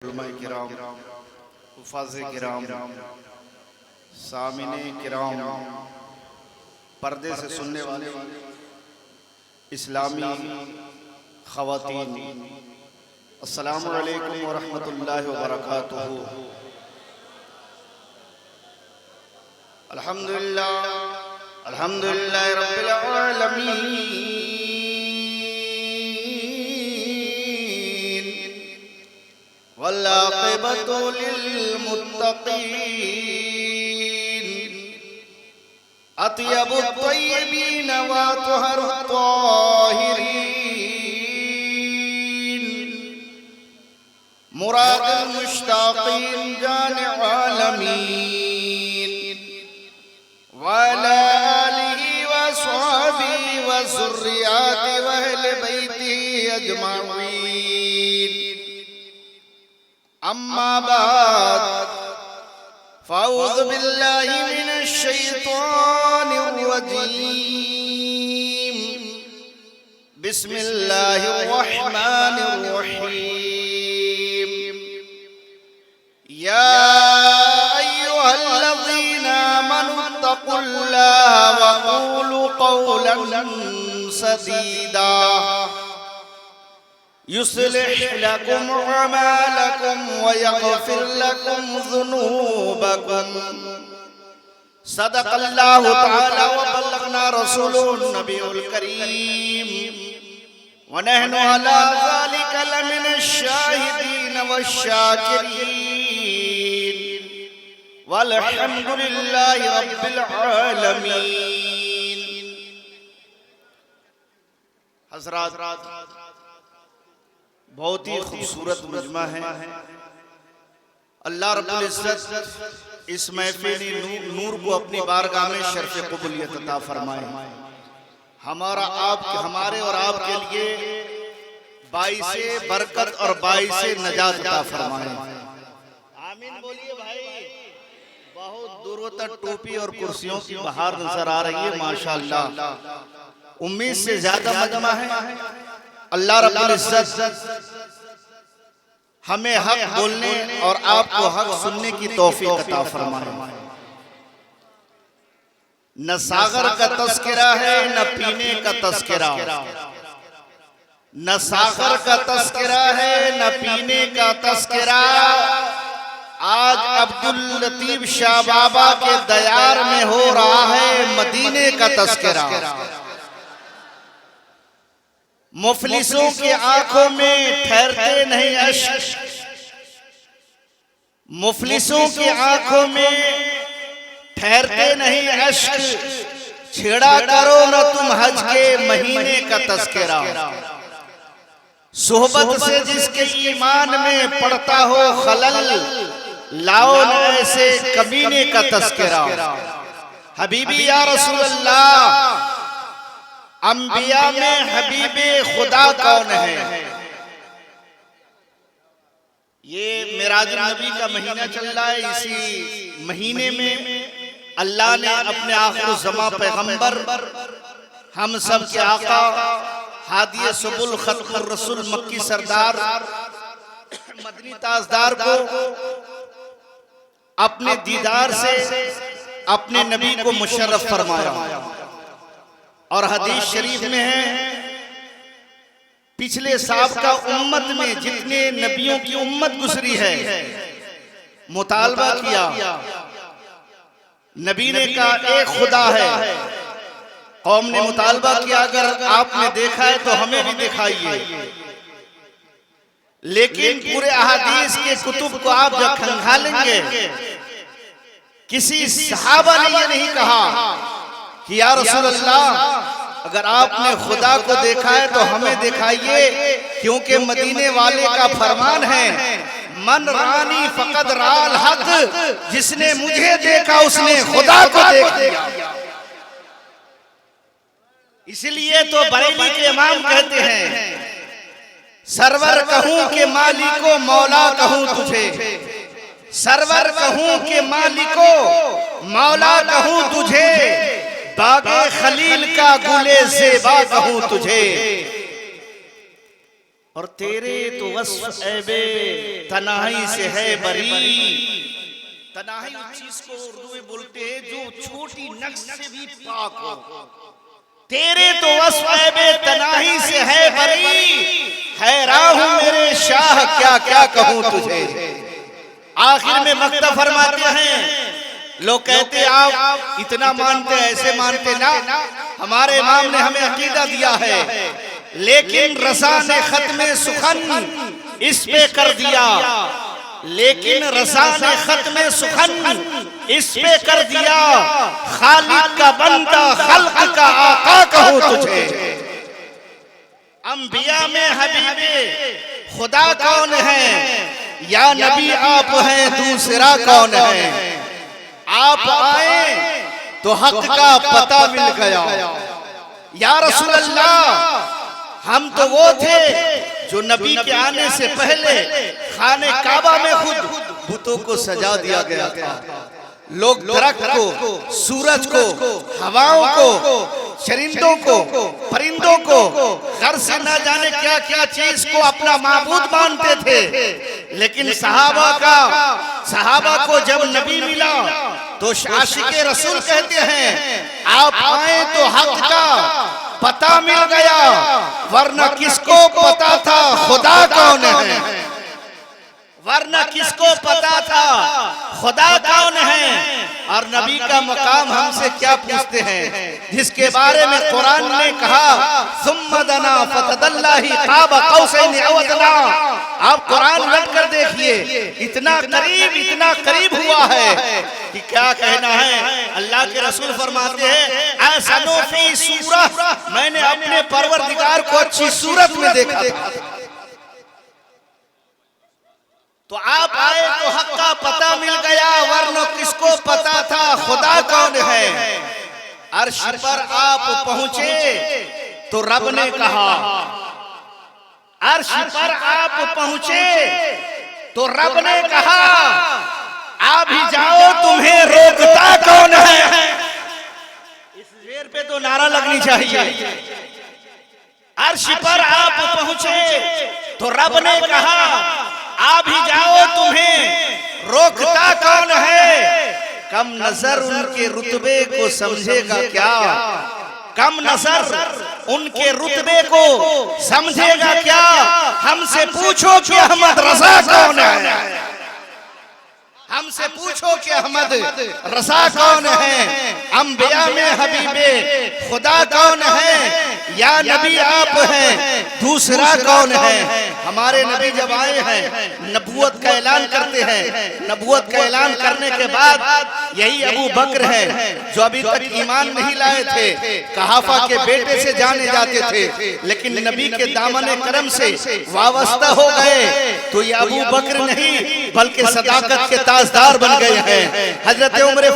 उलमाए किराम, हुफ़ाज़े किराम, सामिने किराम, पर्दे से सुनने वाले इस्लामी ख़वातीन, अस्सलामु अलैकुम व रहमतुल्लाहि व बरकातुहू। अल्हम्दुलिल्लाह अल्हम्दुलिल्लाहि रब्बिल आलमीन वल आक़िबतु लिल मुत्तक़ीन अत्यबुत तय्यबीन व अतहरुत ताहिरीन मुरादुल मुश्ताक़ीन जाने आलमीन व अला आलिहि व अस्हाबिहि व ज़ुर्रिय्यातिहि व अहले बैतिहि अजमईन। अम्मा बाद फ़अऊज़ु बिल्लाहि मिनश शैतानिर रजीम। बिस्मिल्लाहिर रहमानिर रहीम। या अय्युहल्लज़ीना आमनुत्तक़ुल्लाहा व क़ूलू क़ौलन सदीदा युस्लिह लकुम अमालकुम व यग़फिर लकुम ज़ुनूबकुम। सदक़ल्लाहु तआला व बल्लगना रसूलुन नबियुल करीम व नहनु अला ज़ालिका लमिनश शाहिदीन वश्शाकिरीन वल्हम्दुलिल्लाहि रब्बिल आलमीन। हज़रात, बहुत ही खूबसूरत मजमा है। अल्लाह रब्बुल इज्जत इस महफिल नूर को अपनी बारगाह में शर्फ कबूलियत अता फरमाए। हमारे और आपके लिए बाइसे बरकत और बाइसे नजात अता फरमाए। आमीन बोलिए भाई। बहुत दूर तक टोपी और कुर्सियों की बहार नजर आ रही है माशाअल्लाह। उम्मीद से ज्यादा मजमा है। अल्लाह रब्बुल इज्जत हमें हक बोलने और आपको हक सुनने की तौफीक अता फरमाए। न सागर का तस्करा है न पीने का तस्करा, न सागर का तस्करा है न पीने का तस्करा। आज अब्दुल लतीफ शाह बाबा के दयार में हो रहा है मदीने का तस्करा। मुफलिसों की आंखों में ठहरते नहीं अश्क, मुफलिसों की आंखों में ठहरते नहीं अश्क। छेड़ा करो न तुम हज के महीने का तस्करा। सोहबत से जिसके ईमान में पड़ता हो खलल, लाओ न ऐसे कमीने का तस्करा। हबीबी या रसूल अल्लाह, अंबिया में हबीबे खुदा कौन है? ये मिराजुन नबी का महीना चल रहा है। इसी महीने में अल्लाह ने अपने आखिर ज़मा पैगंबर, हम सब के आका, हादिये सुबुल खत्मुर रसूल मक्की सरदार मदनी ताजदार को अपने दीदार से अपने नबी को मुशर्रफ फरमाया। और हदीस शरीफ में है, पिछले साबिक़ा उम्मत में जितने नबियों की उम्मत गुजरी है, मुतालबा किया। नबी ने कहा एक खुदा है। कौम ने मुतालबा किया अगर आपने देखा है तो हमें भी दिखाइए। लेकिन पूरे अहादीस के कुतुब को आप जब खंगालेंगे, किसी सहाबा ने ये नहीं कहा कि या रसूल अल्लाह अगर आपने खुदा को देखा है तो हमें दिखाइए, क्योंकि मदीने वाले का फरमान है मन रानी फकद राल हक, जिसने मुझे देखा उसने खुदा को देख लिया। इसलिए तो बरेली के इमाम कहते हैं, सरवर कहूं के मालिको मौला कहूं तुझे, सरवर कहूं के मालिको मौला कहूं तुझे, बागे खलील का गुले ज़ेबा कहूं तुझे। और तेरे तो वस्फ ऐबे तनाही से है बरी। तनाही उस चीज को उर्दू में बोलते हैं जो छोटी नक्श से भी पाक हो। तेरे तो वस्फ ऐबे तनाही से है बरी, हैरान हूं मेरे शाह क्या क्या कहूं तुझे। आखिर में मक्ता फरमाते हैं, लोग कहते आप इतना मानते ऐसे मानते ना, हमारे इमाम ने हमें अकीदा दिया है, लेकिन रसा ने खत्मे सुखन इस पे कर दिया, लेकिन रसा ने खत्मे सुखन इस पे कर दिया, खालिक का बंदा खल्क का आका कहूं तुझे। अंबिया में हबीबे खुदा कौन है, या नबी आप हैं दूसरा कौन है। आप आए तो हक का पता मिल गया, या रसूल अल्लाह हम तो वो थे जो नबी के आने से पहले खाने काबा में खुद बुतों को सजा दिया गया था। लोग दरख्त को, सूरज को, हवाओं को, चरिंदों को, परिंदों को, घर से ना जाने क्या क्या चीज को अपना माबूद मानते थे, लेकिन सहाबा को जब नबी मिला तो आशिके रसूल कहते हैं आप आए तो हक का पता मिल गया, वरना किसको पता था खुदा कौन है। वरना किसको पता था खुदा कौन है। और नबी का मकाम हमसे क्या पूछते हैं, जिसके बारे में कुरान ने कहा सुम्मा दना फतदल्लाही काबा कौसैन औ अदना। आप कुरान रट कर देखिए, इतना करीब हुआ है कि क्या कहना है। अल्लाह के रसूल फरमाते हैं ऐसनो फी सूरत, मैंने अपने परवरदिगार को अच्छी सूरत में देखा था। तो आप आए तो हक का पता मिल गया, वरना किसको पता था खुदा कौन है। अर्श पर आप पहुंचे तो रब ने कहा, अर्श पर आप पहुंचे तो रब ने कहा आ भी जाओ तुम्हें रोकता कौन है। इस शेर पे तो नारा लगनी चाहिए। अर्श पर आप पहुंचे तो रब ने कहा आ भी जाओ तुम्हें रोकता कौन है। कम नजर उनके रुतबे को समझेगा क्या, कम नजर उनके रुतबे को समझेगा क्या। हमसे पूछो कि अहमद रजा कौन है, हमसे पूछो कि अहमद रजा कौन है। अंबिया में हबीबे खुदा कौन है, या नबी आप हैं दूसरा कौन है। हमारे नबी जब आए हैं नबूवत का ऐलान करते हैं, नबूवत का ऐलान करने के बाद यही अबू बकर है जो अभी तक ईमान नहीं लाए थे, कहाफा के बेटे से जाने जाते थे, लेकिन नबी के दामन करम से वाबस्ता हो गए। तो ये अबू बकर नहीं बल्कि सदाकत के ताजदार बन गए हैं। हजरत उमर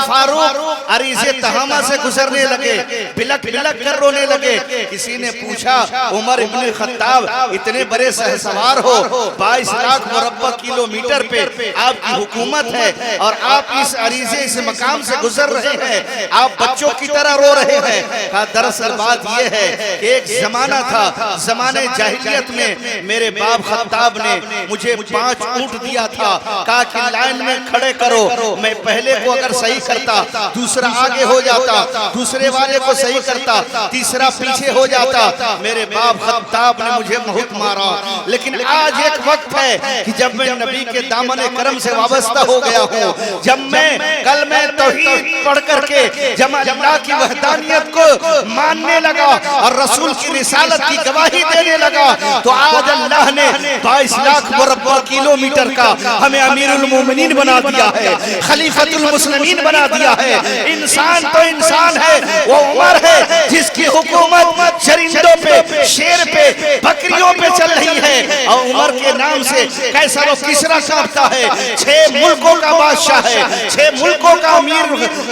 फारूक अरीज़े तहामा से गुजरने लगे, बिलक बिलक कर रोने लगे। किसी ने पूछा उमर इब्ने खत्ताब इतने बड़े सहसवार हो, 22 लाख मुरब्बा किलोमीटर पे आपकी हुकूमत है और आप इस अरीज़े इस मकाम से गुजर रहे हैं, आप बच्चों की तरह रो रहे हैं। कहा दरअसल बात यह है कि एक जमाना था, जमाने जाहिलियत में मेरे बाप खत्ताब ने मुझे 5 ऊंट दिया था, कहा कि लाइन में खड़े करो, मैं पहले को अगर सही करता दूसरा आगे हो जाता, दूसरे वाले को सही करता तीसरा पीछे हो जाता। मेरे बाप खत्ताब ने मुझे बहुत मारा, लेकिन आज एक वक्त है कि जब मैं नबी के दामन करम से वाबस्ता हो गया हूँ, जब मैं कल मैं तौहीद पढ़ करके जब अल्लाह की वहदानियत को मानने लगा और रसूल की रिसालत की गवाही देने लगा, तो आज अल्लाह ने 22 लाख मुरब्बा किलोमीटर का हमें अमीरुल मोमिनीन बना दिया है, खलीफतुल मुस्लिमीन बना दिया है। इंसान तो इंसान है, वो उमर है जिसकी हुकूमत चरिंदों पे, शेर पे, बकरियों पे चल रही है और उमर के नाम से कैसर और किसरा कांपता है। 6 मुल्कों का बादशाह है, 6 मुल्कों का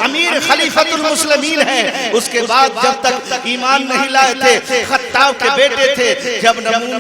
अमीर खलीफतुल मुस्लिमीन है। उसके बाद जब तक ईमान नहीं लाए थे, खत्ताब के बेटे थे, जब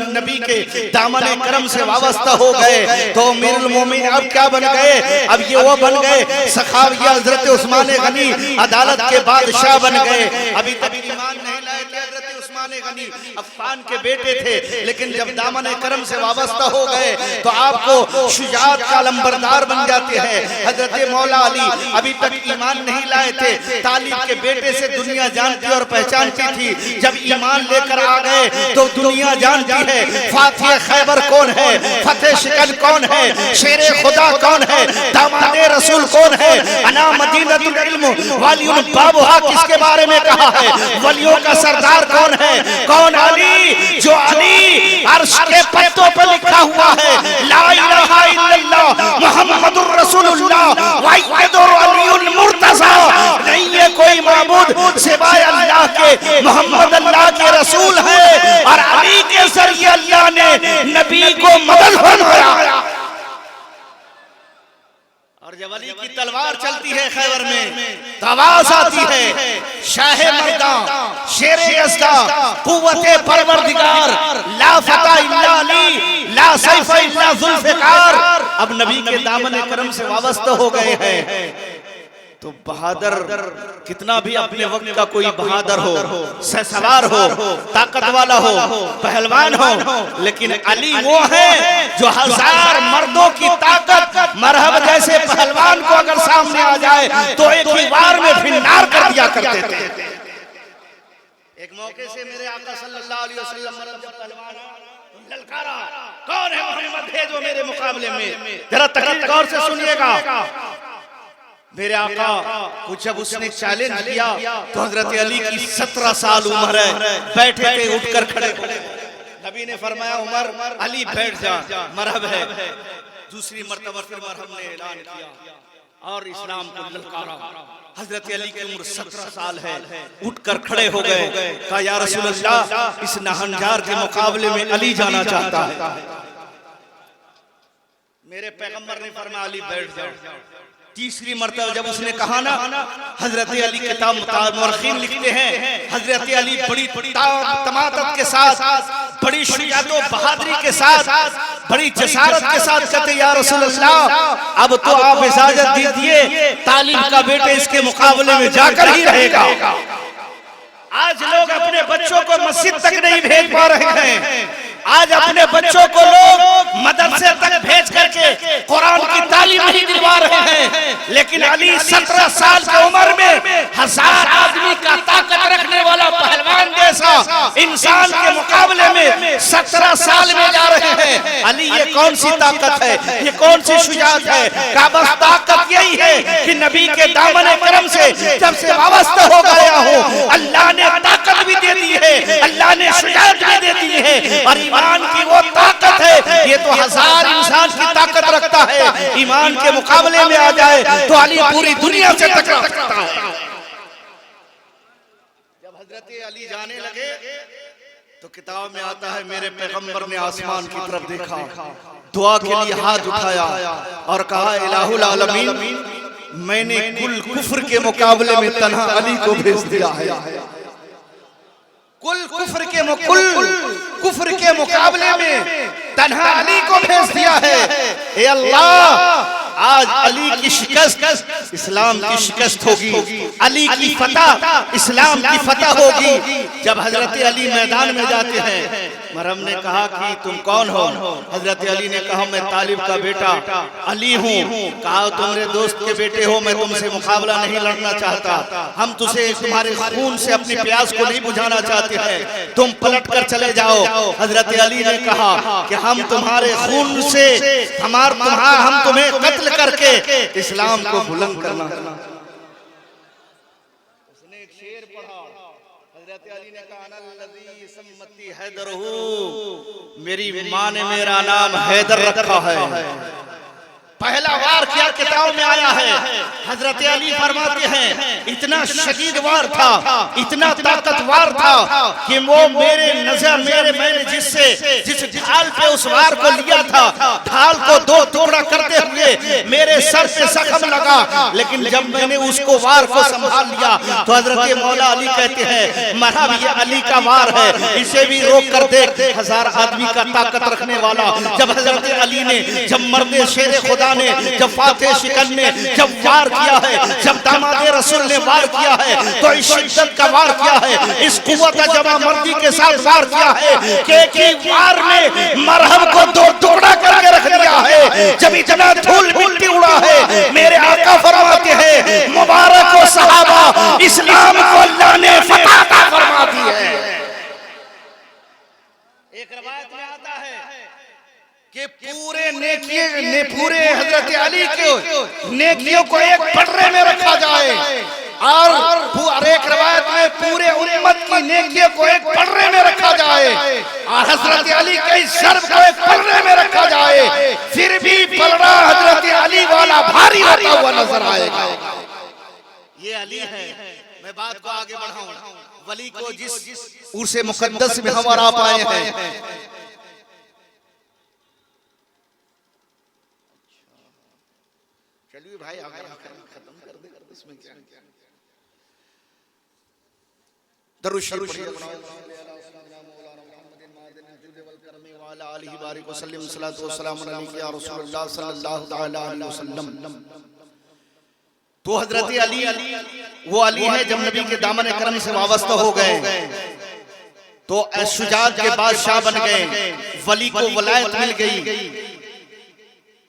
नबी के दामन करम से वाबस्ता हो गए तो अमीरुल मोमिनीन अब क्या बन गए, अब ये वो बन गए सखाविया हजरत उस्मान गनी अदालत के बादशाह बन गए। अभी तक ईमान नहीं लाए थे हजरत उस्मान गनी, अब अफ़्फ़ान के बेटे थे, लेकिन जब दामन करम से वाबस्ता हो गए तो आपको शुजाअत का लंबरदार बन जाते हैं। हजरत मौला अली अभी तक ईमान नहीं लाए थे, तालिब के बेटे से दुनिया जानती और पहचानती थी। जब ईमान लेकर आ गए तो दुनिया जानती है फातिह खैबर कौन है, फतेह शिकन कौन है, शेरे खुदा कौन है, दामादे रसूल कौन है, अना मदीनतुल इल्म वालियुल बाबुहा किसके बारे में कहा है, वलियों का सरदार कौन है, कौन अली, जो अली अर्श के पत्तों पर लिखा हुआ है ला इलाहा इल्लल्लाह मुहम्मदुर रसूलुल्लाह वैदुर अलीउल मुर्तज़ा। नहीं है कोई माबूद सिवाय अल्लाह के, मोहम्मद अल्लाह के रसूल है और अली के जरिए अल्लाह ने नबी को मदद फरमाया। और जब अली की तलवार चलती है खैबर में तो आवाज आती है शाह मर्दा शेर यज़दा कुव्वते परवरदिगार ला फता इल्ला अली ला सैफ इल्ला जुल्फ़िकार। अब नबी के दामन करम से वाबस्ता हो गए हैं तो बहादुर कितना भी अपने वक्त का कोई बहादुर हो, सवार हो, ताकत वाला हो, पहलवान हो, लेकिन अली वो है जो हजार मर्दों की ताकत मरहब जैसे पहलवान को अगर सामने आ जाए तो एक ही बार में फिन्नार कर दिया करते थे। एक मौके से मेरे आका सल्लल्लाहु अलैहि वसल्लम जब पहलवान ललकारा कौन है मोहम्मद भेजो मेरे मुकाबले में, जरा तकरीर गौर से सुनिएगा। मेरे आका को जब उसने चैलेंज किया तो हजरत अली की 17 साल उम्र है, बैठे थे उठकर खड़े हो गए। नबी ने फरमाया उमर अली बैठ जा, मरहब है। दूसरी मर्तबा फिर मरहब ने ऐलान किया और इस्लाम को ललकारा। हजरत अली की उम्र 17 साल है, उठकर खड़े हो गए, कहा या रसूल अल्लाह इस नहनजार के मुकाबले में अली जाना चाहता है। मेरे पैगंबर ने फरमाया अली बैठ जाओ। तीसरी मर्तबा जब उसने कहा ना, हजरत अली किताब मुअर्रिखीन लिखते हैं हजरत अली बड़ी तमादत के साथ, बड़ी शुजाअत और बहादुरी के साथ, बड़ी जसारत के साथ कहते या रसूल अल्लाह अब तो आप इजाजत दीजिए, तालिब का बेटे इसके मुकाबले में जाकर ही रहेगा। आज लोग अपने बच्चों को मस्जिद तक नहीं भेज पा रहे हैं, आज अपने बच्चों को लोग मदरसे तक भेज करके कुरान की तालीम नहीं दिलवा रहे हैं, लेकिन अली 17 साल की उम्र में 1000 आदमी का ताकत रखने वाला पहलवान जैसा इंसान के मुकाबले में 17 साल में जा रहे हैं। अली ये कौन सी ताकत है, ये कौन सी शुजाअत है? का बस ताकत यही है कि नबी के दामन करम से जब से वाबस्ता हो गया हूँ अल्लाह ने ताकत भी दे दी है, अल्लाह ने शुजाअत भी दे दी है। और ईमान की वो ताकत है, ये तो 1000 इंसान की ताकत रखता है, ईमान के मुकाबले में आ जाए तो अली पूरी दुनिया से टकरा सकता है। जब हजरत अली जाने लगे तो किताब में आता है मेरे पैगंबर ने आसमान की तरफ देखा, दुआ के लिए हाथ उठाया और कहा इलाहुल आलमीन मैंने कुल कुफ्र के मुकाबले में तन्हा अली को भेज दिया है। कुल कुफ्र के मुकाबले में तन्हा अली को भेज दिया है। ए अल्लाह आज अली की शिकस्त इस्लाम की शिकस्त होगी, अली की फतह इस्लाम की फतह होगी। जब हजरत अली मैदान में जाते हैं, मरहम ने कहा कि तुम कौन हो? हजरत अली ने कहा मैं तालिब का बेटा अली हूँ। कहा तुम मेरे दोस्त के बेटे हो, मैं तुमसे मुकाबला नहीं लड़ना चाहता, हम तुझे तुम्हारे खून से अपनी प्यास को नहीं बुझाना चाहते हैं, तुम पलट कर चले जाओ। हजरत अली ने कहा कि हम तुम्हारे खून से हम तुम्हें कत्ल करके इस्लाम को बुलंद करना। उसने एक शेर पढ़ा, हजरत अली ने कहा अन्नल्लज़ी सम्मती हैदरहू, मेरी माँ ने मेरा नाम हैदर रखा है। पहला वार क्या किताब में आया है, हजरत अली फरमाते हैं इतना शदीद वार था, इतना ताकतवर था कि वो मैंने जिस ढाल पे उस वार को लिया था, ढाल को 2 टुकड़ा करते हुए मेरे सर पे जख्म लगा, लेकिन जब मैंने उसको वार को संभाल लिया तो हजरत मौला अली कहते हैं मरहब ये अली का वार है, इसे भी रोक कर देख। 1000 आदमी का ताकत रखने वाला जब हजरत अली ने, जब मर्द शेर खुदा ने, जब फातिह शिकन ने, जब वार किया है, जब दामाद रसूल ने वार किया है तो इस शिद्दत का वार किया है, इस कुव्वत जमा मर्दी के साथ वार किया है कि वार में मरहम को दो टुकड़ा करके रख दिया है। जब इतना धूल मिट्टी उड़ा है, मेरे आका फरमाते हैं मुबारक हो सहाबा, इस्लाम को अल्लाह ने फतह फरमा दी है। एक रवायत में आता है कि पूरे हजरत अली के नेकियों को एक पटरे में रखा जाए और एक रवायत में पूरे उम्मत की नेकियों को एक पटरे में रखा जाए और हजरत अली के शर्फ को एक पटरे में रखा जाए, फिर भी पलड़ा हजरत अली वाला भारी होता हुआ नजर आएगा। ये अली है। मैं बात को आगे बढ़ाऊं, वली को जिस उर्से मुकद्दस में हम आप आए हैं, चलिए भाई आगे खत्म कर दे, इसमें क्या दरूद शरीफ पढ़िए। तो हजरत अली वो अली है जब नबी के दामन करम से वाबस्ता हो गए तो शुजात के बादशाह बन गए, वली को वलायत मिल गई,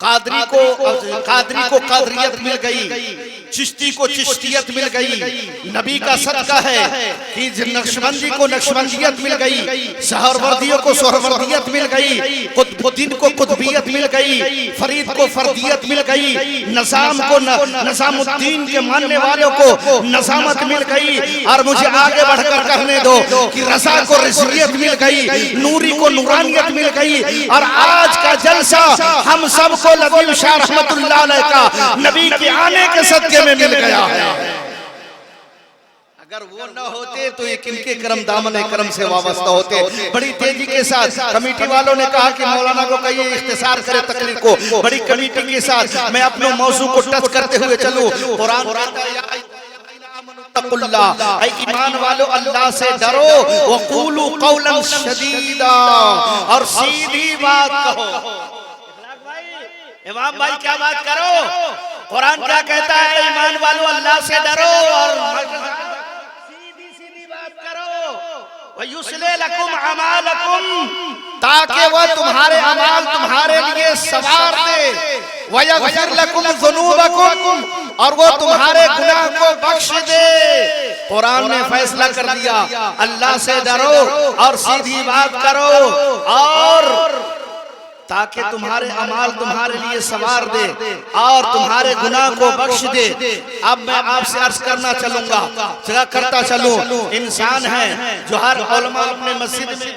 कादरी को कादरियत मिल गई, चिश्ती को चिश्तियत मिल गई। नबी का सदका है कि नक्शबंदी को नक्शबंदियत मिल गई, सहरवर्दियों को सहरवर्दियत मिल गई, कुतुबुद्दीन को कुतुबियत मिल गई, फरीद को फरदियत मिल गई, नज़ाम को नज़ामुद्दीन के मानने वालों को नज़ामत मिल गई। और मुझे आगे बढ़कर कहने दो कि रज़ा को रिज़वियत मिल गई, नूरी को नूरानियत मिल गई। और आज का जलसा हम सबको लतीफ शाह रहमतुल्लाह अलैह का नबी के आने के सदके में मिल गया है। अगर वो न होते तो ये किनके करम दामन करम से वाबस्ता होते। बड़ी तेजी के साथ कमेटी वालों ने कहा कि मौलाना को कहिए इख्तिसार करे तकरीर को। बड़ी कमेटी के साथ मैं अपने मौजू को टच करते हुए चलूं। कुरान कहता है ईमान वालों अल्लाह से डरो, वक़ूलू क़ौलन शदीदा, और सीधी बात कहो। इमाम भाई क्या बात करो, कुरान क्या कहता है, ईमान वालों अल्लाह से डरो और सीधी बात करो। वयुस्लिह लकुम अमालकुम, ताकि वह तुम्हारे अमाल तुम्हारे लिए सवार दे, वयगफिर लकुम ज़ुनूबकुम, और वो तुम्हारे गुनाह को बख्श दे। कुरान ने फैसला कर दिया, अल्लाह से डरो और सीधी बात करो और ताकि तुम्हारे अमाल तुम्हारे लिए सवार दे और तुम्हारे गुनाह को बख्श दे। अब मैं आपसे अर्ज करना चलूंगा, जगह करता चलूं। इंसान है जो हर उलमा अपने मस्जिद में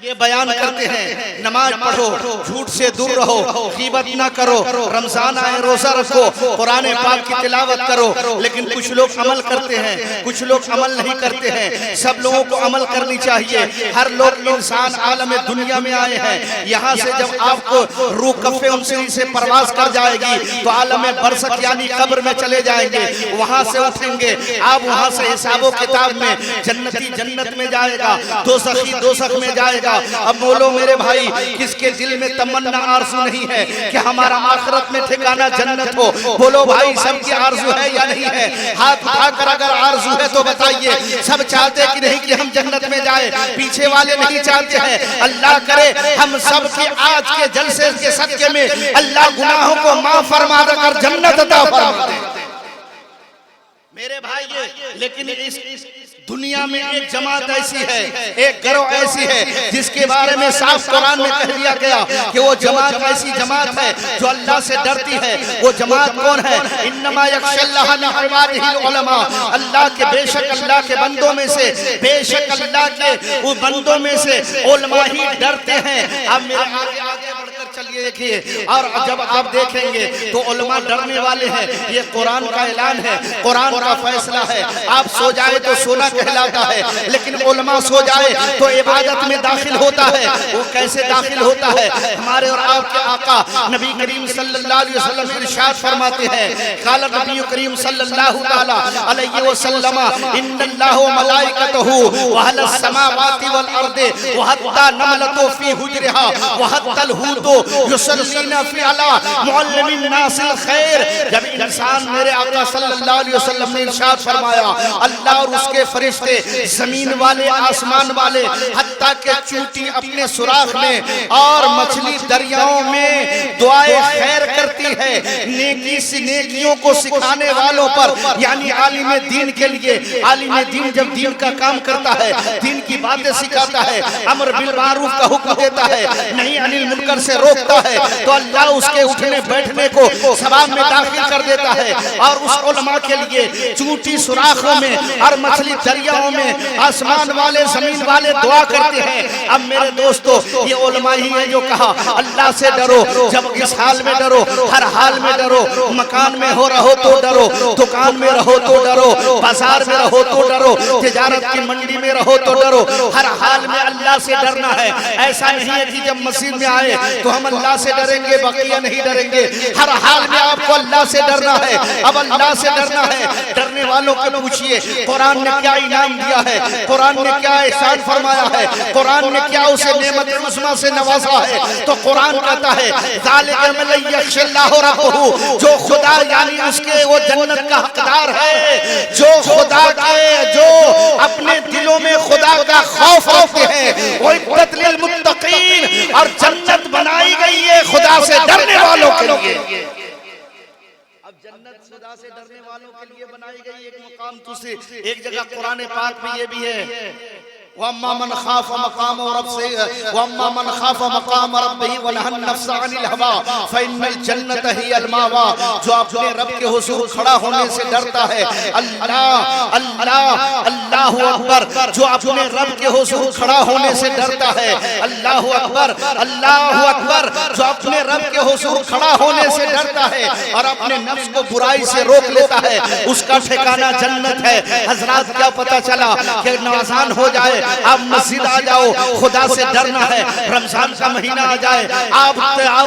ये बयान करते हैं, नमाज पढ़ो, झूठ से दूर रहो, गीबत ना करो, रमजान आए रोजा रखो, कुरान पाक की तिलावत करो। लेकिन कुछ लोग अमल करते हैं, कुछ लोग अमल नहीं करते हैं। सब लोगों को अमल करनी चाहिए। हर लोग इंसान आलम दुनिया में आए हैं। यहाँ से जब आपको रूह कफ़े उनसे से परवाज कर जाएगी तो आलम बरसक यानी कब्र में चले जाएंगे। वहां से उठेंगे आप, वहां से हिसाबो किताब में जन्नती जन्नत में जाएगा, दोज़खी दोज़ख में जाएगा। अब बोलो मेरे भाई, किसके दिल में तमन्ना आरज़ू नहीं है कि हमारा आखिरत में ठिकाना जन्नत हो? बोलो भाई, सबकी आरज़ू है या नहीं है? हाथ उठाकर अगर आरज़ू है तो बताइए। सब चाहते कि नहीं कि हम जन्नत में जाए? पीछे वाले नहीं चाहते हैं। अल्लाह करे हम सब के आज के जलसे के सदके में अल्लाह गुनाहों को माफ फरमा देकर जन्नत अता फरमा दे मेरे भाई। लेकिन इस दुनिया में एक जमात ऐसी है, एक गिरोह ऐसी है जिसके बारे में साफ कुरान में कह दिया गया कि वो जमात ऐसी जमात है जो अल्लाह से डरती है। वो जमात कौन है? इन्नमा यख्शल्लाह मिन इबादिहिल उलमा, अल्लाह के बेशक अल्लाह के बंदों में से, बेशक अल्लाह के वो बंदों में से उलमा ही डरते हैं। अब मेरे आगे बढ़कर चलिए देखिए, और जब आप देखेंगे तो उलमा डरने वाले हैं। ये कुरान का ऐलान है, कुरान का फैसला है। आप सो जाए तो सोना कहलाता है, लेकिन उलमा सो जाए तो इबादत में दाखिल होता है। वो कैसे दाखिल होता है? हमारे और आपके आका नबी करीम सल्लल्लाहु अलैहि वसल्लम इरशाद फरमाते हैं, काला नबी करीम सल्लल्लाहु ताला अलैहि वसल्लम, इन्नल्लाहु व मलाइकतहु व अहलस समावाति वल अर्दि व हत्ता नमलतु फी हुजरिहा व हत्तल हूतु युसल्लीना फी अला मुअल्लिमिन नासिल खैर। जब इंसान मेरे आका सल्लल्लाहु अलैहि वसल्लम ने इरशाद फरमाया, अल्लाह और उसके फरिश्ते जमीन वाले आसमान वाले हत्ता के चूंटी अपने सुराख में और मछली दरियाओं में दुआए खैर करती है। नेकी से नेकियों को सिखाने वालों पर, यानी आलिम दीन के लिए, आलिम दीन जब दीन का काम करता है, दीन की बातें सिखाता है, अमर बिल मारूफ का हुक्म देता है, नहीं अनिल मुनकर से रोकता है, तो अल्लाह उसके उठने बैठने को सवाब में दाखिल कर देता है। और उस उलमा के लिए चूंटी सुराखों में और मछली दरियाओं में आसमान वाले जमीन वाले दुआ करते हैं। अब मेरे दोस्तों, ये उलमा ही है जो कहा अल्लाह से डरो, जब इस हाल में डरो, हर हाल में डरो, मकान में हो रहो तो डरो, दुकान में रहो तो डरो, बाजार में रहो तो डरो, तिजारत की मंडी में रहो तो डरो, हर हाल में अल्लाह से डरना है। ऐसा नहीं है कि जब मस्जिद में आए तो हम अल्लाह से डरेंगे, बकिया नहीं डरेंगे। हर हाल में आपको अल्लाह से डरना है। अब अल्लाह से डरना है, डरने वालों को पूछिए कुरान ने क्या इनाम दिया है, कुरान ने क्या एहसान फरमाया है, कुरान ने क्या उसे नेमत उस्मा से नवाजा है। तो कुरान कहता है ज़ालिका मन यख्शल्लाहु रब्बहु, जो खुदा यानी उसके वो जन्नत का हकदार है, जो खुदा के, जो अपने दिलों में खुदा का खौफ रखते हैं, वो इब्बत लिल मुत्तकीन, और जन्नत बनाई गई है खुदा से डरने वालों के लिए। अब जन्नत खुदा से डरने वालों के लिए बनाई गई एक मुकाम। दूसरी एक जगह कुरान पाक में ये भी है, वम्मा मन खाफ मकाम रब्बिही, वम्मा मन खाफ मकाम रब्बिही व नहन नफ्स अनिल हवा फइन्नल जन्नत हियल मावा। जो अपने रब के हुजूर खड़ा होने से डरता है, अल्लाह अल्लाह अल्लाहु अकबर, जो अपने रब के हुजूर खड़ा होने से डरता है, अल्लाहु अकबर अल्लाहु अकबर, जो अपने रब के हुजूर खड़ा होने से डरता है और अपने नफ्स को बुराई से रोक लेता है, उसका ठिकाना जन्नत है। हजरात, क्या पता चला कि नवाज़ान हो जाए, आप मस्जिद आ जाओ, खुदा से डरना है। रमजान का महीना आ जाए, आप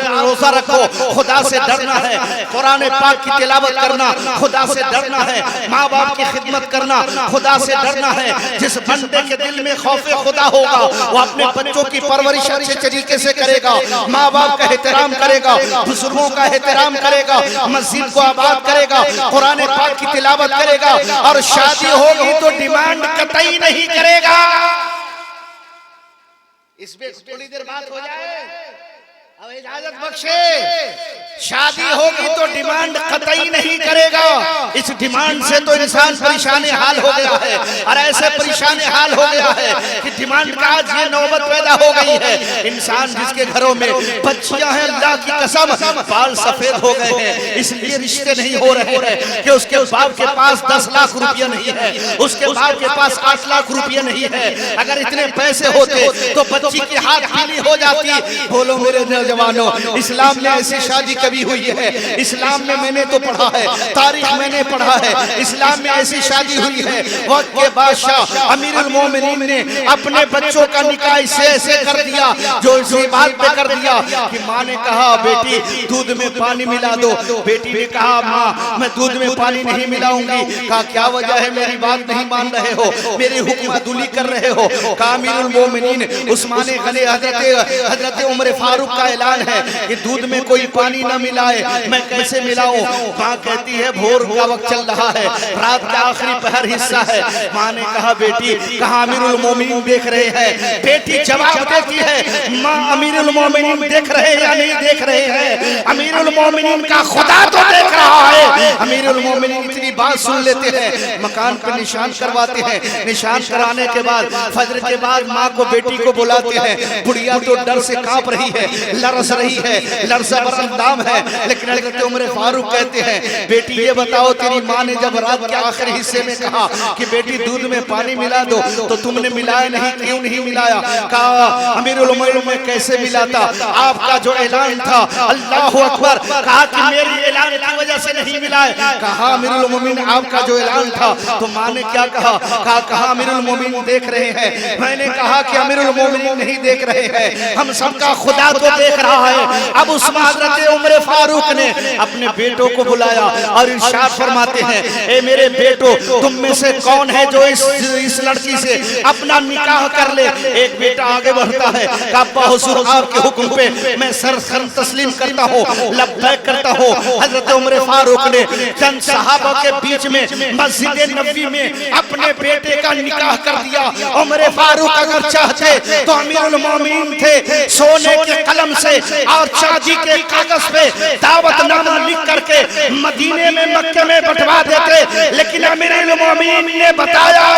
रोजा रखो, खुदा से डरना है। कुरान पाक की तिलावत करना, खुदा से डरना है। माँ बाप की खिदमत करना, खुदा से डरना है। जिस बंदे के दिल में खौफे खुदा होगा, वो अपने बच्चों की परवरिश अच्छे तरीके से करेगा, माँ बाप का एहतराम करेगा, बुजुर्गों का एहतराम करेगा, मस्जिद को आबाद करेगा, कुरान पाक की तिलावत करेगा, और शादी होगी तो डिमांड कतई नहीं करेगा। इसमें थोड़ी देर बात हो जाए, अब इजाजत बख्शे। शादी होगी तो डिमांड कतई नहीं करेगा। इस डिमांड से तो इंसान परेशान हाल हो गया है, और ऐसे परेशान हाल हो गया है कि डिमांड का आज ये नौबत पैदा हो गई है। इंसान जिसके घरों में बच्चियां हैं, अल्लाह की कसम बाल सफेद हो गए हैं, इसलिए रिश्ते नहीं हो रहे हैं कि उसके बाप के पास 10 लाख रुपया नहीं है, उसके बाप के पास 8 लाख रुपया नहीं है। अगर इतने पैसे होते तो बच्ची की हाथ पीली हो जाती। बोलो मेरे नौजवानों, इस्लाम में ऐसी शादी कभी हुई है? इस्लाम में मैंने तो पढ़ा है, तारीख मैंने पढ़ा है, इस्लाम में ऐसी शादी हुई है। वक्त के बादशाह अमीरुल मोमिनीन ने अपने बच्चों का निकाह ऐसे कर दिया, जो इसी बात पे कर दिया कि माँ ने कहा बेटी दूध में पानी मिला दो, बेटी ने कहा माँ मैं दूध में पानी नहीं मिलाऊंगी। कहा क्या वजह है, मेरी बात नहीं मान रहे हो, मेरी हुक्म अदुली कर रहे हो। कहा अमीरुल मोमिनीन उस्मान गनी हजरत उमर फारूक का ऐलान है कि दूध में कोई पानी न मिलाए, मैं कैसे मिलाऊं? माँ कहती है भोर का वक्त चल रहा है, रात का आखिरी पहर हिस्सा है। माँ ने कहा बेटी, कहा अमीरुल मोमिनीन देख रहे हैं। बेटी जवाब देती है माँ अमीरुल मोमिनीन देख रहे हैं या नहीं देख रहे हैं? अमीरुल मोमिनीन का खुदा तो देख रहा है। अमीरुल मोमिनीन इतनी बात सुन लेते हैं, मकान पर निशान करवाते हैं। निशान कराने के बाद फजर के बाद माँ को बेटी को बुलाते हैं। बुढ़िया तो डर से कांप रही है, लरस रही है, लरसा बरंदाम है। लेकिन हज़रत उमर फारूक कहते हैं बेटी ये बताओ, तेरी माँ ने जब रात के आखिरी हिस्से में कहा कि बेटी दूध में पानी मिला दो, तो तुमने मिलाया नहीं, क्यों नहीं मिलाया? कहा अमीरुल मोमिनीन में कैसे मिलाता, आपका जो ऐलान था अल्लाह अकबर, कहा कि मेरी ऐलान की वजह से नहीं मिलाए। कहा अमीरुल मोमिन आपका जो ऐलान था तो माँ ने क्या कहा अमीरुल मोमिन देख रहे हैं। मैंने कहा कि अमीरुल मोमिन नहीं देख रहे हैं, हम सबका खुदा तो देख रहा है। अब उस हज़रत उमर फारूक ने अपने बेटों को बुलाया और इरशाद फरमाते हैं, ए मेरे बेटो, तुम में से कौन है जो इस लड़की से अपना निकाह कर ले। एक बेटा आगे बढ़ता है, अब्बा हुजूर आपके हुक्म पे मैं सर तस्लीम करता हूँ, लब्बैक करता हूँ। हजरत उमर फारूक ने चंद सहाबा के बीच में मस्जिद नबी में अपने बेटे का निकाह कर दिया। उमर फारूक अगर चाहते तो अमीरुल मोमिनीन थे, सोने के कलम से और चांदी के कागज पे दावतनामा लिख करके मदीने में मक्के में बंटवा देते, लेकिन अमीरुल मोमिनीन ने बताया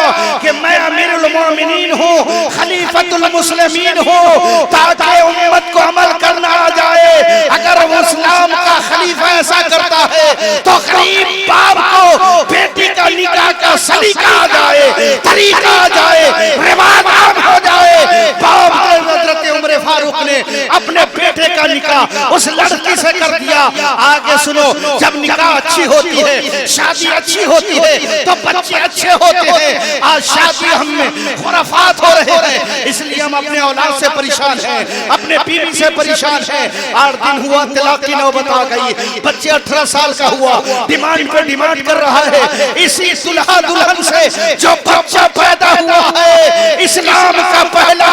कि मैं अमीरुल मोमिनीन हूँ, खलीफतुल मुस्लिमीन हूँ, ताकि उम्मत को अमल करना आ जाए। अगर वो इस्लाम का खलीफा ऐसा करता है तो गरीब बाप को बेटी का निकाह का सलीका आ जाए, तरीका आ जाए, रिवाज आम हो जाए। बाप हजरत उमर फारूक ने अपने बेटे का निकाह उस लड़की से कर दिया। आगे सुनो, जब निकाह अच्छी होती है, शादी अच्छी होती है तो बच्चे अच्छे होते हैं। आज शादी हमें खुराफात हो रहे हैं, इसलिए हम अपने औलाद से परेशान हैं, अपने बीवी से परेशान हैं। 8 दिन हुआ तलाक की नौबत आ गई, बच्चे 18 साल का हुआ, डिमांड पे डिमांड कर रहा है। इसी दुल्हा दुल्हन से जो बच्चा पैदा हुआ है, इस्लाम का पहला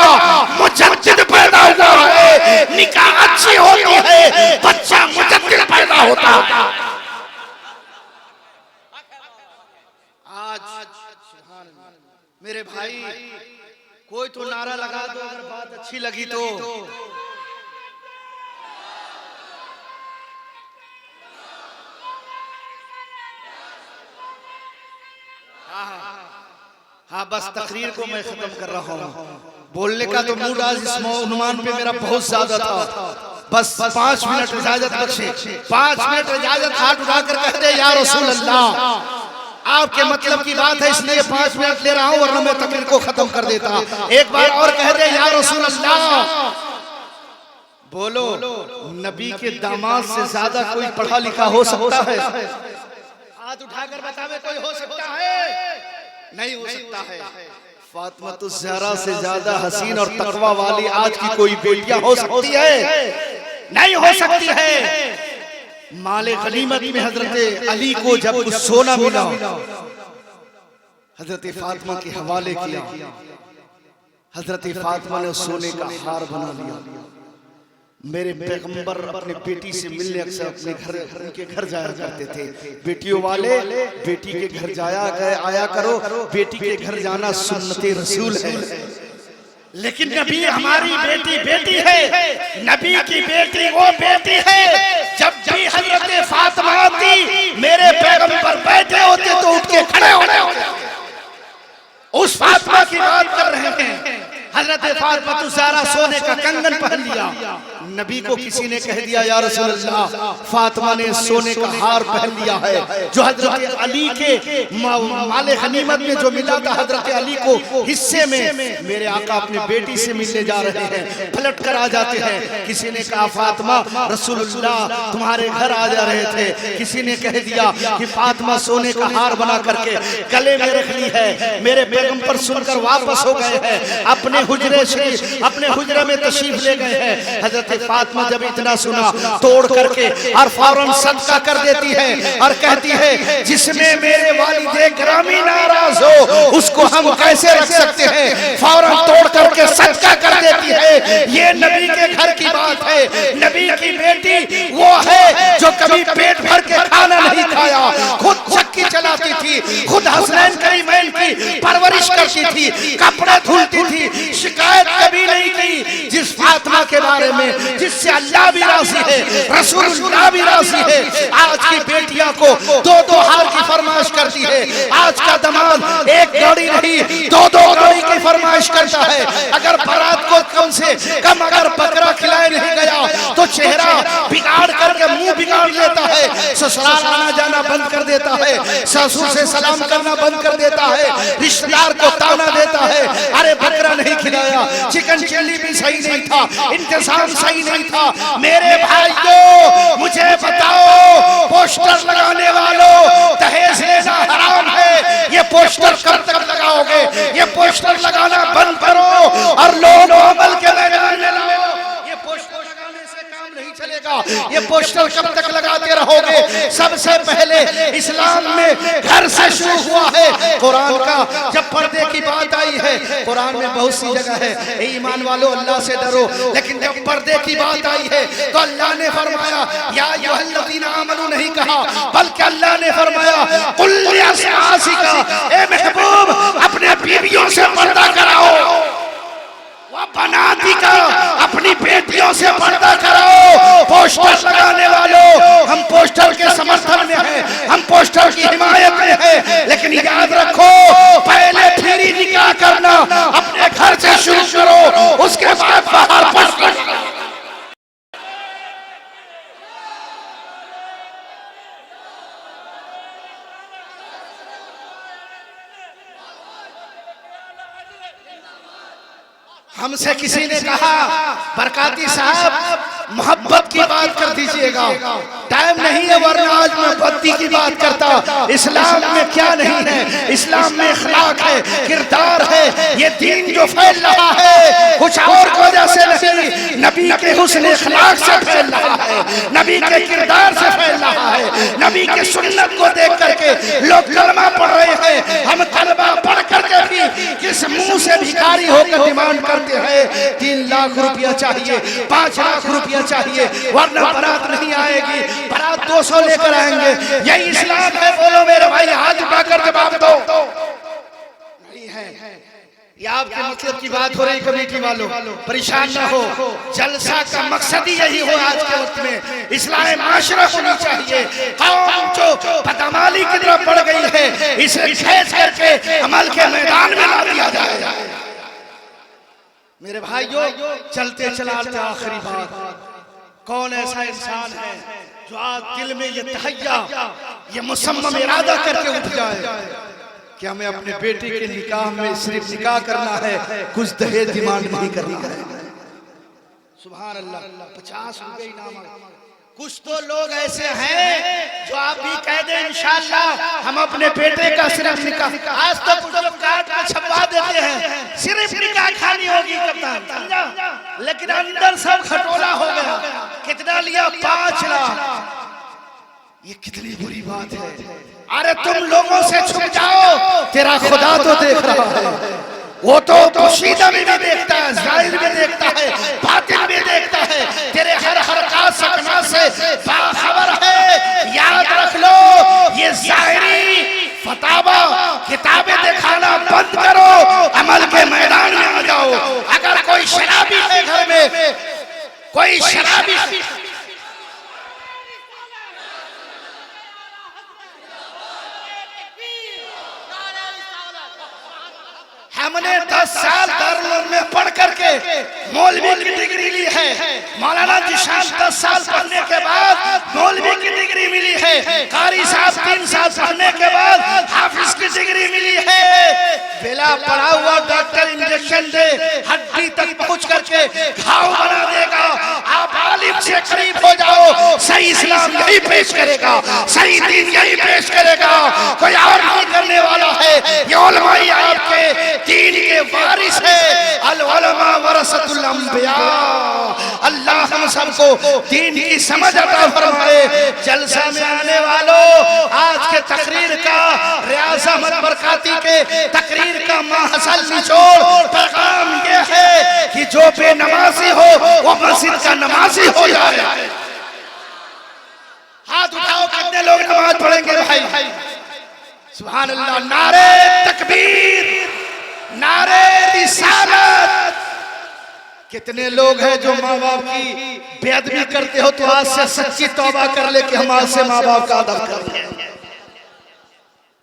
मुजद्दिद पैदा हुआ है। निकाह अच्छी होती है, बच्चा मुजद्दिद पैदा होता है। आज मेरे भाई कोई तो नारा लगा दो अगर बात अच्छी लगी तो। हाँ, बस तकरीर को मैं खत्म कर रहा हूँ। बोलने का तो मूड आज इस उन्वान पे मेरा बहुत ज्यादा था। बस 5 मिनट इजाजत बख्शे, 5 मिनट इजाजत। हाथ उठाकर कहते या रसूल अल्लाह, आपके मतलब की बात है इसलिए 5 मिनट ले रहा हूँ, वरना मैं तकरीर को खत्म कर देता। एक बार और कहते या रसूल अल्लाह। बोलो, नबी के दामाद से ज्यादा कोई पढ़ा लिखा हो सकता है? हाथ उठाकर बतावे कोई हो सकता है? नहीं हो सकता है। फातिमा तो ज़हरा से ज्यादा हसीन और तकवा वाली आज की कोई बेटियां हो सकती है? नहीं हो सकती है। माले गनीमत में हजरत अली को जब कुछ सोना मिला, हजरत फातिमा के हवाले किया। हजरत फातिमा ने सोने का हार बना लिया। मेरे पैगंबर अपने बेटी से मिलने अक्सर अपने उनके घर जाया करते थे। बेटियों वाले बेटी के घर आया करो, बेटी के घर जाना सुन्नते रसूल है। लेकिन नबी हमारी बेटी है, नबी की बेटी वो बेटी है। जब भी हजरत फातिमा आती, मेरे पैगंबर बैठे होते तो उठ के खड़े होते। उस फातिमा की बात कर रहे हैं। हजरत फातिमा ज़हरा सोने का कंगन पहन लिया। नबी को किसी ने कह दिया या रसूल अल्लाह, फातिमा ने सोने का हार पहन लिया है जो हजरत अली के माले गनीमत में जो मिला था हजरत अली को हिस्से में। मेरे आका अपनी बेटी से मिलने जा रहे हैं, पलट कर आ जाते हैं। किसी ने कहा फातिमा रसूलुल्लाह तुम्हारे घर आ जा रहे थे। किसी ने कह दिया कि फातिमा सोने का हार बना करके गले में रख ली है। मेरे पैगंबर सुनकर वापस हो गए हैं, अपने हुजरे शरीफ अपने हुजरे में तशरीफ ले गए हैं। हजरत फातिमा जब इतना सुना, तोड़ करके और फौरन सदका कर देती है और कहती है जिसमें मेरे वालिदे गिरामी नाराज हो उसको हम कैसे रख सकते हैं। फौरन तोड़ करके सदका कर देती है। ये नबी के घर की बात है। नबी की बेटी वो है जो कभी पेट भर के खाना नहीं खाया, खुद चक्की चलाती थी, खुद हसनैन करीमैन की परवरिश करती थी, कपड़े धुलती थी, शिकायत कभी नहीं की। जिस फातिमा के बारे में जिससे अल्लाह भी राजी है, रसूलुल्लाह भी राजी है, आज की बेटियां को 2-2 हार की फरमाइश करती है। आज का दमाद एक गाड़ी नहीं 2-2 गाड़ी की फरमाइश करता है। अगर बारात को कम से कम अगर बकरा खिलाए नहीं गया तो चेहरा बिगाड़ करके मुंह बिगाड़ लेता है, ससुराल आना जाना बंद कर देता है, ससुर से सलाम करना बंद कर देता है, रिश्तेदार को ताना देता है, अरे बकरा नहीं खिलाया, चिकन चिल्ली भी सही नहीं था, इंतजाम सही नहीं था। मेरे भाइयों मुझे बताओ, पोस्टर लगाने वालों, दहेज लेने पोस्टर कब तक लगाओगे? ये पोस्टर लगाना बंद करो और लोग अमल के मैदान में लाओ। ये पोस्टर लगाने से काम नहीं चलेगा। ये पोस्टर कब तक लगाते रहोगे? सबसे पहले इस्लाम में घर से शुरू हुआ है। कुरान का जब पर्दे की बात आई है, कुरान में बहुत सी जगह है ईमान वालों अल्लाह से डरो, लेकिन जब पर्दे की बात आई है तो अल्लाह ने फरमाया या अय्युहल्लज़ीना आमनू नहीं कहा, बल्कि अल्लाह ने फरमाया कुल लिअज़वाजिका, ए महबूब अपने बीवियों से पर्दा कराओ, वह बनाती का अपनी बेटियों से पर्दा कराओ। पोस्टर लगाने वालों, हम पोस्टर के समर्थन में हैं, हम पोस्टर की हिमायत में हैं, लेकिन याद रखो पहले फ्री निकाह करना अपने घर से शुरू करो, उसके बाद बाहर पोस्टर। हमसे किसी ने कहा बरकाती साहब मोहब्बत की बात कर दीजिएगा, टाइम नहीं है वरना आज मैं बत्ती की बात करता। इस्लाम में क्या नहीं है? इस्लाम में अखलाक है, किरदार है। ये दीन जो फैल रहा है कुछ और वजह से नहीं, नबी के हुस्न अखलाक से फैल रहा है, नबी के किरदार से फैल रहा है। नबी के सुन्नत को देख करके लोग कलमा पढ़ रहे हैं। हम कलमा पढ़ करके भी किस मुंह से भिखारी होकर डिमांड करते हैं 3 लाख रुपया चाहिए, 5 लाख रुपया चाहिए, वरना बारात नहीं आएगी, बारात 200 लेकर आएंगे। यही इस्लाम है? बोलो मेरे भाई, हाथ उठाकर जवाब दो। नहीं है। ये आपके मतलब की बात हो रही कमेटी वालों, परेशान ना हो। जलसा का मकसद ही यही हो आज के वक्त में। इस्लाह माशरा होनी चाहिए। कौम जो बदअमली की तरफ बढ़ गई है, इसे खींच करके अमल के मैदान में ला दिया जाए। मेरे भाइयों, चलते चलाते आखिरी बात, कौन ऐसा इंसान है जो आज दिल में ये तहैया, ये मुसम्मम इरादा करके उठ जाए कि हमें अपने बेटे के निकाह में सिर्फ निकाह करना है, कुछ दहेज डिमांड नहीं करना है। सुभान अल्लाह, 50 रुपए इनाम। कुछ तो लोग ऐसे हैं जो आप भी कह दें इंशाअल्लाह हम अपने बेटे का सिर्फ निकाह, आज तो कुछ लोग कार्ड में छपवा देते हैं सिर्फ निकाह खानी होगी कप्तान, समझा, लेकिन अंदर सब खटोला हो गया। कितना लिया? 5 लाख। ये कितनी बुरी बात है। अरे तुम लोगों से छुप जाओ, तेरा खुदा तो देख रहा है। वो तो पोशीदा में भी देखता है, जाहिर में देखता है, बातिन में देखता है, तेरे हर हरकत सकना से बाखबर है। याद रख लो, ये जाहिरी फतावा किताबें दिखाना बंद करो, अमल के मैदान में आ जाओ। अगर कोई शराबी है घर में, कोई शराबी, हमने 10 साल दारुल में पढ़ करके मौलवी की डिग्री ली है। मौलाना जिशान 10 साल पढ़ने के बाद मौलवी की डिग्री मिली है। कारी साहब 3 साल पढ़ने के बाद हाफिज की डिग्री मिली है। बेला पढ़ा हुआ डॉक्टर इंजेक्शन दे, हड्डी तक पहुंच करके घाव बना देगा। आप आलिम से करीब हो जाओ, सही इस्लाम यही पेश करेगा, सही दीन यही पेश करेगा, कोई और नहीं करने वाला है। ये उलमाई आपके दीन के वारिस है। अल उलमा वरसतुल अंबिया। अल्लाह हम सबको दीन की समझ अता फरमाए। जलसा में आने वालों, आज के तकरीर का, रियाज अहमद बरकाती के तकरीर का माहसल निचोड़ पैगाम ये है कि जो बेनमाजी हो वो मस्जिद का नमाजी हो जाए। हाथ उठाओ, कितने लोग नमाज पढ़ेंगे भाई? सुभान अल्लाह। नारे तकबीर, नारे रिसालत। कितने लोग हैं जो माँ बाप की बेअदबी करते हो, तो आज से सच्ची तौबा कर ले कि हम आज से माँ बाप का अदब करते हैं।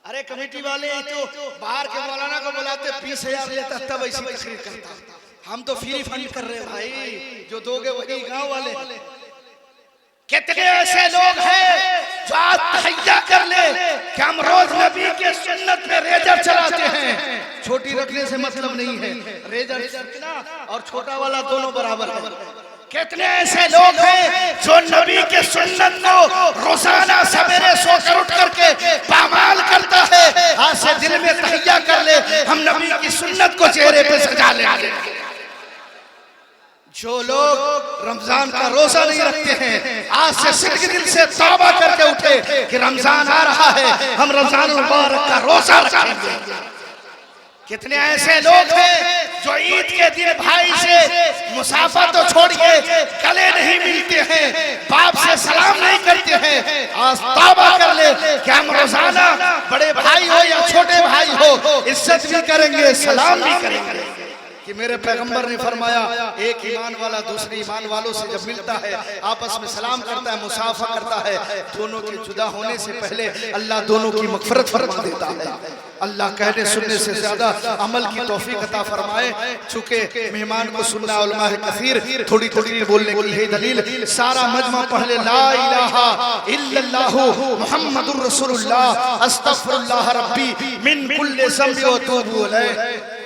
अरे कमेटी वाले तो बाहर के मौलाना को बुलाते 20,000 लेता, तब ऐसी तकरीर करता। हम तो फ्री फंड कर रहे हैं भाई, जो दोगे वही गांव वाले। कितने ऐसे लोग हैं जो आज तहैया कर ले कि हम रोज नबी के सुन्नत पे रेजर चलाते हैं। छोटी रखने से मतलब नहीं है, रेजर और छोटा वाला दोनों बराबर है। कितने ऐसे लोग हैं जो नबी के सुन्नत को रोजाना सवेरे सोकर उठ करके पामाल करता है। आज से दिल में तहैया हैं, आज से सिद्ध दिल से तौबा करके उठे कि रमजान आ रहा है, हम रमजान मुबारक का रोजा रखेंगे। कितने ऐसे लोग हैं जो ईद के दिन भाई से मुसाफा तो छोड़िए, गले नहीं मिलते हैं, बाप से सलाम नहीं करते हैं। आज तौबा कर ले कि हम रोजाना बड़े भाई हो या छोटे भाई हो इज्जत भी करेंगे, सलाम भी करेंगे। कि मेरे पैगंबर ने फरमाया एक ईमान वाला दूसरे ईमान वालों से जब मिलता है आपस में सलाम करता है, मुसाफा करता है, दोनों के जुदा होने से पहले अल्लाह दोनों की मगफरत फरमा देता है। अल्लाह कहने सुनने से ज्यादा अमल की तौफीक अता फरमाए। चूंकि मेहमान को सुनना उलमा है कसीर, थोड़ी थोड़ी बोलने की है दलील। सारा मजमा पढ़ ले ला इलाहा इल्लल्लाहु मुहम्मदुर रसूलुल्लाह अस्तगफिरुल्लाह रब्बी मिन कुल्ली ज़ंबि व तूबु अलैह।